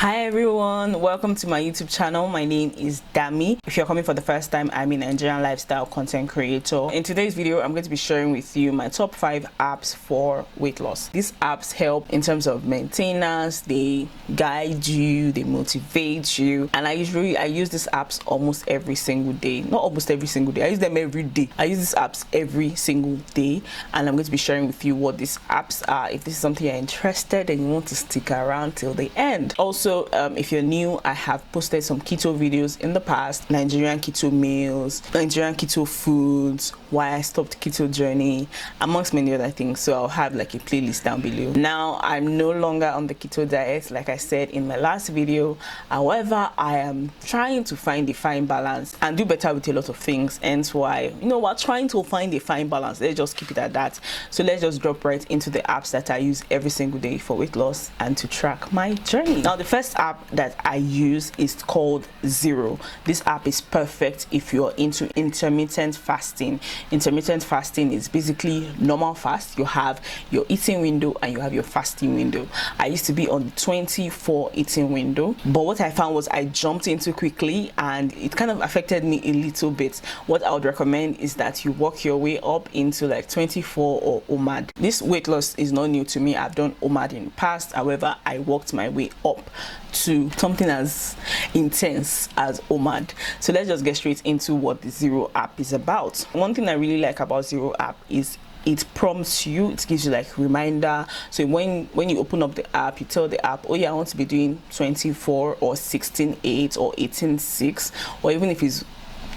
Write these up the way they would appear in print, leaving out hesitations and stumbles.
Hi everyone, welcome to my YouTube channel. My name is Damie. If you're coming for the first time, I'm a Nigerian lifestyle content creator. In today's video, I'm going to be sharing with you my top 5 apps for weight loss. These apps help in terms of maintenance, they guide you, they motivate you, and I use these apps almost every single day. Not almost every single day, I use them every day. I use these apps every single day, and I'm going to be sharing with you what these apps are. If this is something you're interested and you want to stick around till the end. Also, if you're new, I have posted some keto videos in the past: Nigerian keto meals, Nigerian keto foods, why I stopped keto journey, amongst many other things. So I'll have like a playlist down below. Now I'm no longer on the keto diet, like I said in my last video. However, I am trying to find a fine balance and do better with a lot of things, and why, we're trying to find a fine balance. Let's just keep it at that. So let's just drop right into the apps that I use every single day for weight loss and to track my journey. Now, the first app that I use is called Xero. This app is perfect if you're into intermittent fasting. Intermittent fasting is basically normal fast. You have your eating window and you have your fasting window. I used to be on the 24 eating window, but what I found was I jumped in too quickly and it kind of affected me a little bit. What I would recommend is that you work your way up into like 24 or OMAD. This weight loss is not new to me. I've done OMAD in the past. However, I worked my way up to something as intense as OMAD. So let's just get straight into what the Xero app is about. One thing I really like about Xero app is it prompts you, it gives you like reminder. So when you open up the app, you tell the app, oh yeah, I want to be doing 24 or 16:8 or 18:6, or even if it's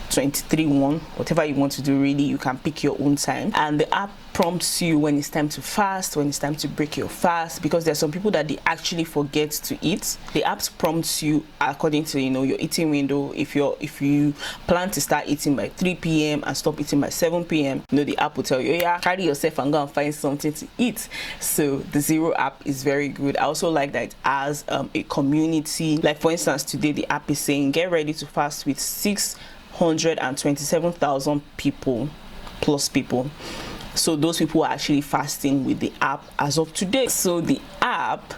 23:1, whatever you want to do, really, you can pick your own time. And the app prompts you when it's time to fast, when it's time to break your fast, because there's some people that they actually forget to eat. The app prompts you according to your eating window. If you plan to start eating by 3 p.m. and stop eating by 7 p.m, the app will tell you, yeah, carry yourself and go and find something to eat. So the Xero app is very good. I also like that it has a community. Like, for instance, today the app is saying get ready to fast with 627,000 people. So those people are actually fasting with the app as of today. So the app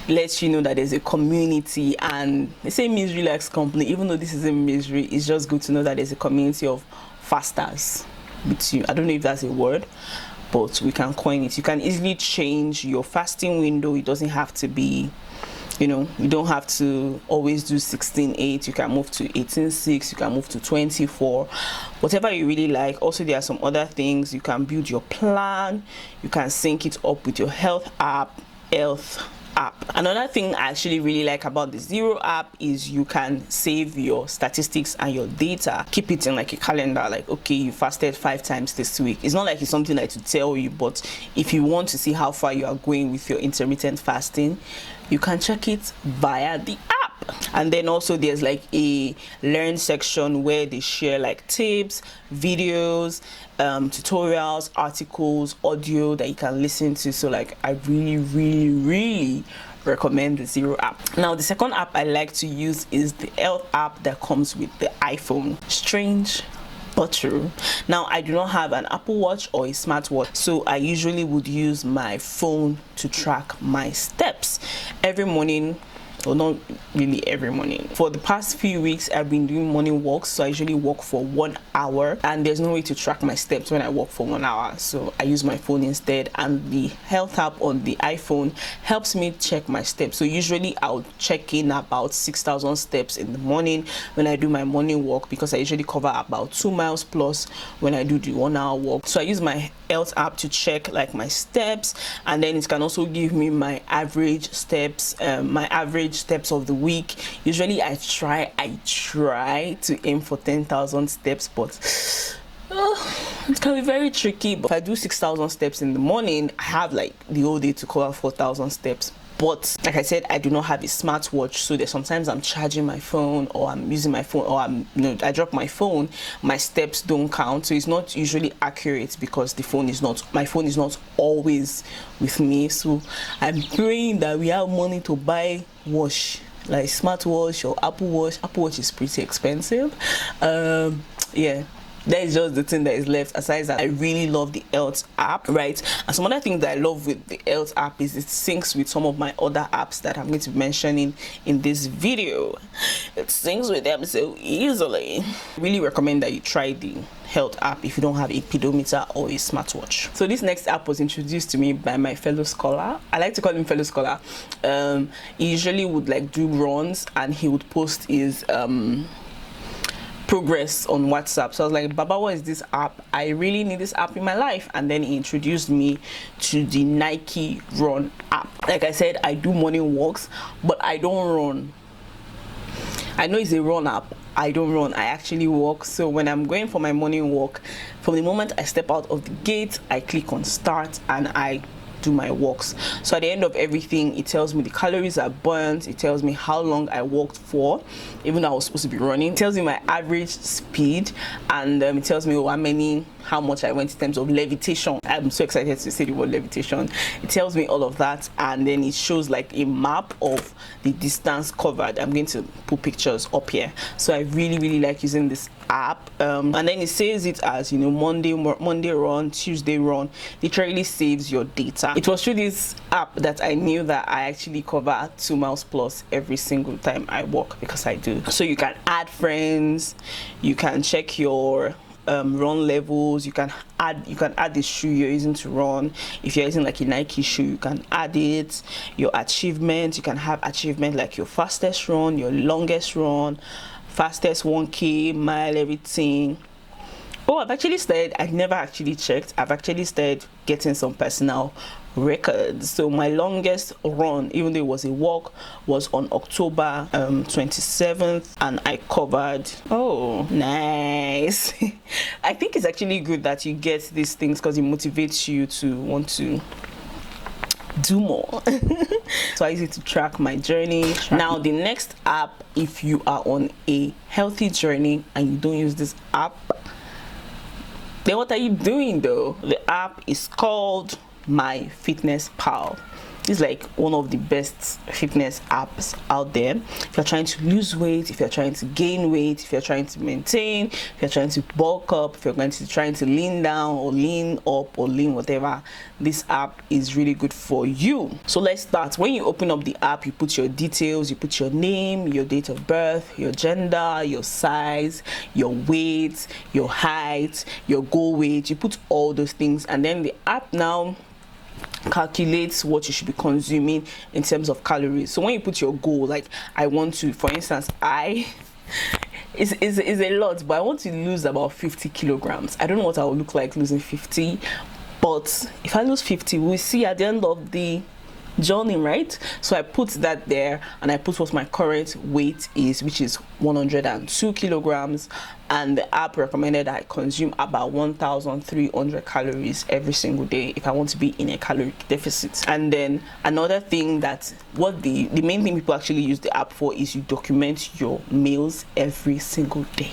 lets you know that there's a community, and they say misery likes company. Even though this isn't misery, it's just good to know that there's a community of fasters with you. I don't know if that's a word, but we can coin it. You can easily change your fasting window. It doesn't have to be, you don't have to always do 16:8. You can move to 18:6. You can move to 24, whatever you really like. Also, there are some other things. You can build your plan. You can sync it up with your health app. Another thing I actually really like about the Xero app is you can save your statistics and your data. Keep it in like a calendar, like, okay, you fasted 5 times this week. It's not like it's something like to tell you, but if you want to see how far you are going with your intermittent fasting, you can check it via the app. And then also there's like a learn section where they share like tips, videos, tutorials, articles, audio that you can listen to. So like, I really recommend the Xero app. Now, the second app I like to use is the health app that comes with the iPhone. Strange but true. Now, I do not have an Apple Watch or a smartwatch, so I usually would use my phone to track my steps every morning. Well, not really every morning. For the past few weeks, I've been doing morning walks, so I usually walk for 1 hour, and there's no way to track my steps when I walk for 1 hour, so I use my phone instead. And the health app on the iPhone helps me check my steps. So usually I'll check in about 6,000 steps in the morning when I do my morning walk, because I usually cover about 2 miles plus when I do the 1 hour walk. So I use my health app to check like my steps, and then it can also give me my average steps, steps of the week. Usually I try to aim for 10,000 steps, but it can be very tricky. But if I do 6,000 steps in the morning, I have like the whole day to cover 4,000 steps. But like I said, I do not have a smartwatch, so there's sometimes I'm charging my phone, or I'm using my phone, or I drop my phone, my steps don't count. So it's not usually accurate because my phone is not always with me. So I'm praying that we have money to buy watch, like smartwatch or Apple Watch. Apple Watch is pretty expensive. Yeah. That is just the thing that is left. Aside that, I really love the health app, right? And some other things that I love with the health app is it syncs with some of my other apps that I'm going to be mentioning in this video. It syncs with them so easily. I really recommend that you try the health app if you don't have a pedometer or a smartwatch. So this next app was introduced to me by my fellow scholar. I like to call him fellow scholar. He usually would like do runs, and he would post his progress on WhatsApp. So I was like, Baba, what is this app? I really need this app in my life. And then he introduced me to the Nike Run app. Like I said, I do morning walks, but I don't run. I know it's a run app. I don't run, I actually walk. So when I'm going for my morning walk, from the moment I step out of the gate, I click on start and I do my walks. So at the end of everything, it tells me the calories I burnt, it tells me how long I walked for, even though I was supposed to be running. It tells me my average speed, and it tells me how much I went in terms of levitation. I'm so excited to say the word levitation. It tells me all of that, and then it shows like a map of the distance covered. I'm going to put pictures up here. So I really like using this app, and then it saves it as, you know, Monday run, Tuesday run. Literally saves your data. It was through this app that I knew that I actually cover 2 miles plus every single time I walk, because I do. So you can add friends, you can check your run levels, you can add the shoe you're using to run. If you're using like a Nike shoe, you can add it. Your achievements, you can have achievement like your fastest run, your longest run, fastest 1K mile, everything. Oh, I've actually started, I never actually checked, I've actually started getting some personal records. So my longest run, even though it was a walk, was on October 27th, and I covered, oh nice. I think it's actually good that you get these things because it motivates you to want to do more. So I use it to track my journey. Now the next app, if you are on a healthy journey and you don't use this app, then what are you doing though? The app is called MyFitnessPal. This is like one of the best fitness apps out there. If you're trying to lose weight, if you're trying to gain weight, if you're trying to maintain, if you're trying to bulk up, if you're trying to lean down or lean up or lean whatever, this app is really good for you. So let's start. When you open up the app, you put your details, you put your name, your date of birth, your gender, your size, your weight, your height, your goal weight. You put all those things, and then the app now calculates what you should be consuming in terms of calories. So when you put your goal, like I want to, for instance, it's a lot, but I want to lose about 50 kilograms. I don't know what I will look like losing 50, but if I lose 50, we'll see at the end of the journey, right? So I put that there, and I put what my current weight is, which is 102 kilograms, and the app recommended I consume about 1,300 calories every single day if I want to be in a caloric deficit. And then another thing, that what the main thing people actually use the app for is you document your meals every single day.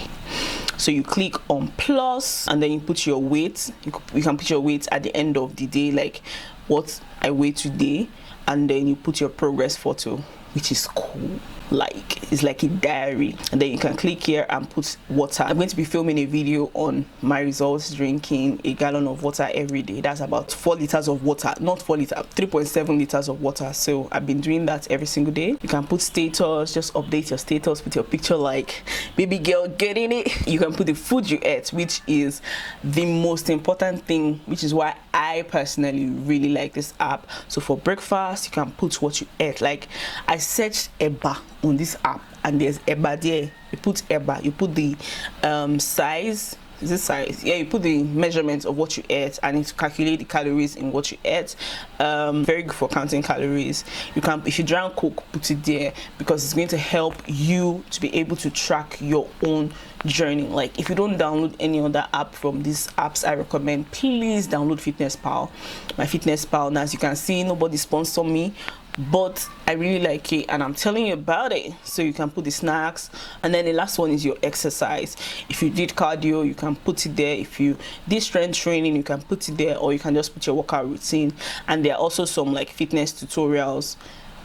So you click on plus, and then you put your weight. You can put your weight at the end of the day, like what I weigh today, and then you put your progress photo, which is cool. Like it's like a diary, and then you can click here and put water. I'm going to be filming a video on my results drinking a gallon of water every day. That's about 4 liters of water, not 4 liters, 3.7 liters of water. So I've been doing that every single day. You can put status, just update your status with your picture like baby girl getting it. You can put the food you ate, which is the most important thing, which is why I personally really like this app. So for breakfast, you can put what you ate. Like I searched eba on this app, and there's eba there. You put eba, you put the size, is this size? Yeah, you put the measurements of what you ate, and it calculate the calories in what you ate. Very good for counting calories. You can, if you drank Coke, put it there, because it's going to help you to be able to track your own journey. Like if you don't download any other app from these apps, I recommend please download FitnessPal. MyFitnessPal. Now as you can see, nobody sponsor me, but I really like it, and I'm telling you about it. So you can put the snacks, and then the last one is your exercise. If you did cardio, you can put it there. If you did strength training, you can put it there, or you can just put your workout routine. And there are also some like fitness tutorials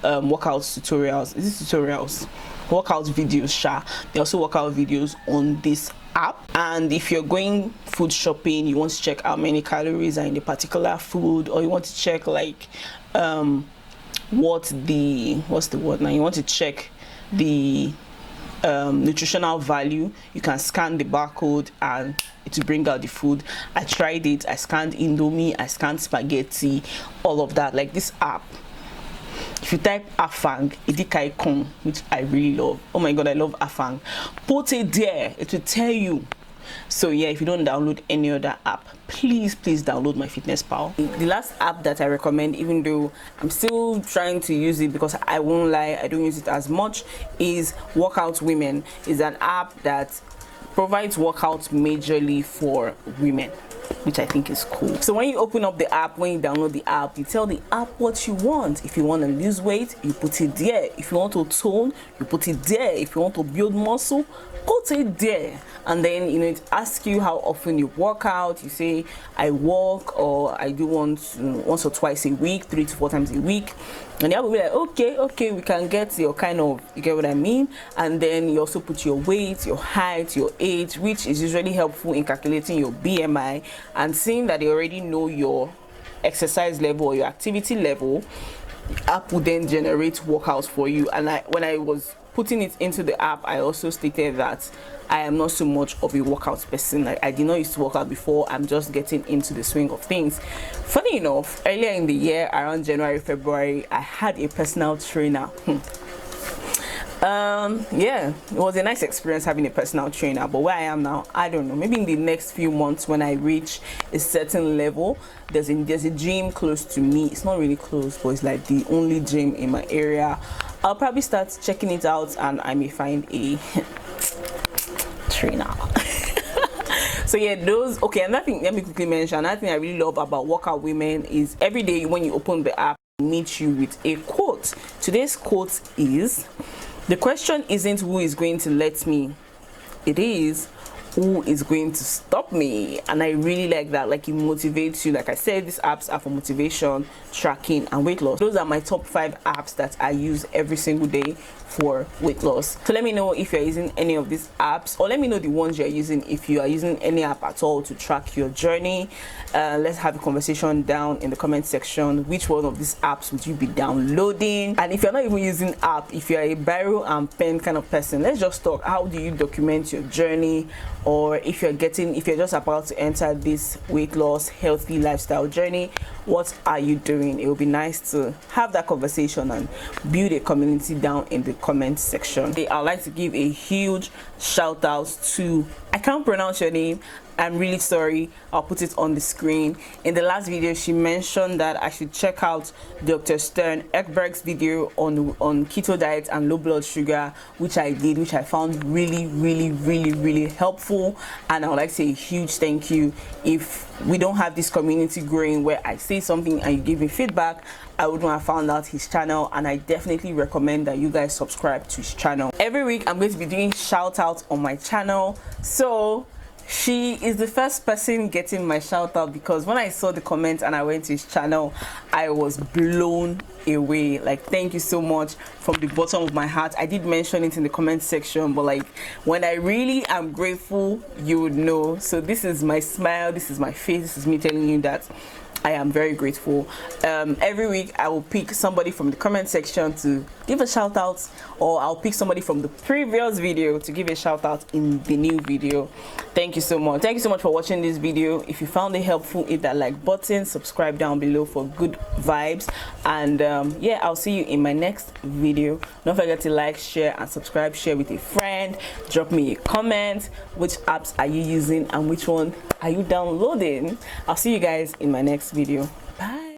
workout tutorials. Is this tutorials? Workout videos, they also workout videos on this app. And if you're going food shopping, you want to check how many calories are in a particular food, or you want to check like what's the word now, you want to check the nutritional value, you can scan the barcode and it will bring out the food. I tried it. I scanned Indomie, I scanned spaghetti, all of that. Like this app, if you type afang idikaikon, which I really love, oh my god, I love afang, put it there, it will tell you. So yeah, if you don't download any other app, please download MyFitnessPal. The last app that I recommend, even though I'm still trying to use it because I won't lie, I don't use it as much, is Workout Women. Is an app that provides workouts majorly for women, which I think is cool. So when you open up the app, when you download the app, you tell the app what you want. If you want to lose weight, you put it there. If you want to tone, you put it there. If you want to build muscle, put it there. And then it asks you how often you work out. You say I walk, or I do once or twice a week, 3 to 4 times a week. And the app will be like, okay, we can get your kind of, you get what I mean? And then you also put your weight, your height, your age, which is usually helpful in calculating your BMI, and seeing that they already know your exercise level or your activity level. The app will then generate workouts for you. And when I was putting it into the app, I also stated that I am not so much of a workout person. Like, I did not used to work out before. I'm just getting into the swing of things. Funny enough, earlier in the year, around January, February, I had a personal trainer. Yeah, it was a nice experience having a personal trainer, but where I am now, I don't know. Maybe in the next few months, when I reach a certain level, there's a gym close to me. It's not really close, but it's like the only gym in my area. I'll probably start checking it out, and I may find a trainer. So yeah, okay, another thing, let me quickly mention, another thing I really love about Workout Women is every day when you open the app, it meets you with a quote. Today's quote is, the question isn't who is going to let me, it is who is going to stop me. And I really like that. Like, it motivates you. Like I said, these apps are for motivation, tracking, and weight loss. Those are my top 5 apps that I use every single day for weight loss. So let me know if you're using any of these apps, or let me know the ones you're using, if you are using any app at all to track your journey. Let's have a conversation down in the comment section. Which one of these apps would you be downloading? And if you're not even using app, if you're a biro and pen kind of person, let's just talk. How do you document your journey? Or if you're just about to enter this weight loss healthy lifestyle journey, what are you doing? It would be nice to have that conversation and build a community down in the comment section. I'd like to give a huge shout out to, I can't pronounce your name, I'm really sorry, I'll put it on the screen. In the last video, she mentioned that I should check out Dr. Stern Ekberg's video on keto diet and low blood sugar, which I did, which I found really helpful. And I would like to say a huge thank you. If we don't have this community growing where I say something and you give me feedback, I wouldn't have found out his channel, and I definitely recommend that you guys subscribe to his channel. Every week I'm going to be doing shout outs on my channel, so she is the first person getting my shout out, because when I saw the comment and I went to his channel, I was blown away. Like, thank you so much from the bottom of my heart. I did mention it in the comment section, but like, when I really am grateful, you would know. So this is my smile, this is my face, this is me telling you that I am very grateful. Every week I will pick somebody from the comment section to give a shout out, or I'll pick somebody from the previous video to give a shout out in the new video. Thank you so much. Thank you so much for watching this video. If you found it helpful, hit that like button, subscribe down below for good vibes, and yeah, I'll see you in my next video. Don't forget to like, share, and subscribe. Share with a friend. Drop me a comment. Which apps are you using and which one are you downloading? I'll see you guys in my next video. Bye.